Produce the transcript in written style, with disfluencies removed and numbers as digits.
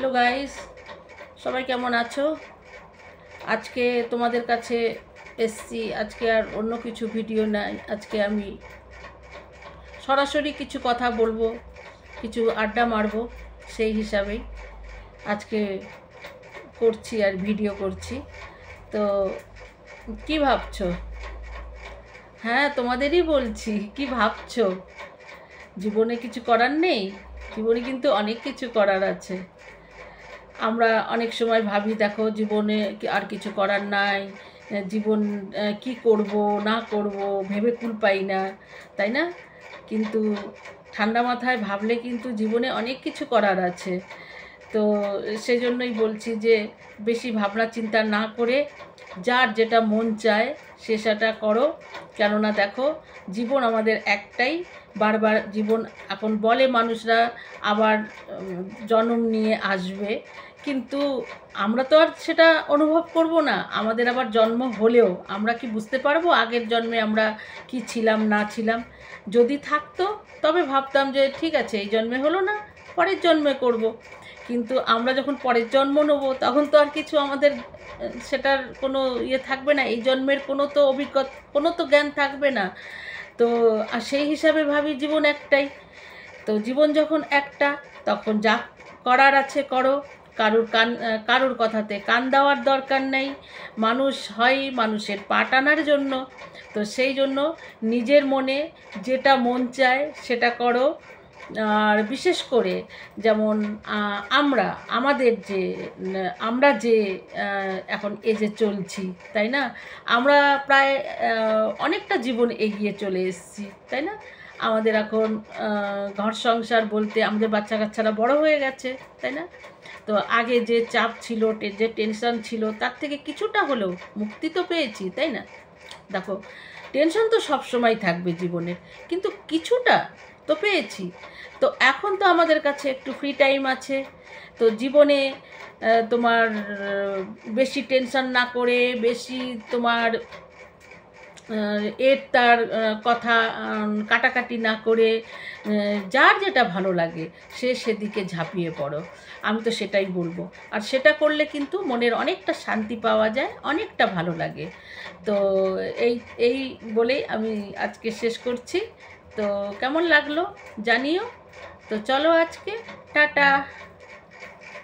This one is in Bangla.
হ্যালো গাইস, সবাই কেমন আছো? আজকে তোমাদের কাছে এসছি। আজকে আর অন্য কিছু ভিডিও নাই, আজকে আমি সরাসরি কিছু কথা বলবো, কিছু আড্ডা মারবো। সেই হিসাবেই আজকে করছি আর ভিডিও করছি। তো কি ভাবছো? হ্যাঁ, তোমাদেরই বলছি। কি ভাবছো? জীবনে কিছু করার নেই? জীবনে কিন্তু অনেক কিছু করার আছে। আমরা অনেক সময় ভাবি, দেখো জীবনে আর কিছু করার নাই, জীবন কি করব না করব ভেবে কুল পাই না, তাই না? কিন্তু ঠান্ডা মাথায় ভাবলে কিন্তু জীবনে অনেক কিছু করার আছে। তো সেজন্যই বলছি যে বেশি ভাবনা চিন্তা না করে যার যেটা মন চায় সে সেটা করো। কেননা দেখো, জীবন আমাদের একটাই। বারবার জীবন এখন বলে মানুষরা আবার জন্ম নিয়ে আসবে, কিন্তু আমরা তো আর সেটা অনুভব করব না। আমাদের আবার জন্ম হলেও আমরা কি বুঝতে পারবো আগের জন্মে আমরা কি ছিলাম না ছিলাম? যদি থাকতো তবে ভাবতাম যে ঠিক আছে, এই জন্মে হলো না, পরের জন্মে করব। কিন্তু আমরা যখন পরের জন্ম নেব তখন তো আর কিছু আমাদের সেটার কোনো ইয়ে থাকবে না, এই জন্মের কোনো তো অভিজ্ঞতা, কোনো তো জ্ঞান থাকবে না। তো আর সেই হিসাবে ভাবি জীবন একটাই। তো জীবন যখন একটা, তখন যা করার আছে করো। কারুর কথাতে কান দেওয়ার দরকার নেই। মানুষ হয় মানুষের পা টানার জন্য। তো সেই জন্য নিজের মনে যেটা মন চায় সেটা করো। আর বিশেষ করে যেমন আমরা যে এখন এজে চলছি, তাই না? আমরা প্রায় অনেকটা জীবন এগিয়ে চলে এসেছি, তাই না? আমাদের এখন ঘর সংসার বলতে আমাদের বাচ্চা কাচ্চারা বড় হয়ে গেছে, তাই না? তো আগে যে চাপ ছিল, যে টেনশন ছিল, তার থেকে কিছুটা হলেও মুক্তি তো পেয়েছি, তাই না? দেখো, টেনশন তো সব সময় থাকবে জীবনের, কিন্তু কিছুটা তো পেয়েছি। তো এখন তো আমাদের কাছে একটু ফ্রি টাইম আছে। তো জীবনে তোমার বেশি টেনশন না করে, বেশি তোমার তার কথা কাটাকাটি না করে, যার যেটা ভালো লাগে সে সেদিকে ঝাঁপিয়ে পড়ো। আমি তো সেটাই বলবো। আর সেটা করলে কিন্তু মনের অনেকটা শান্তি পাওয়া যায়, অনেকটা ভালো লাগে। তো এই এই বলেই আমি আজকে শেষ করছি। তো কেমন লাগলো জানিও। তো চলো আজকে টাটা।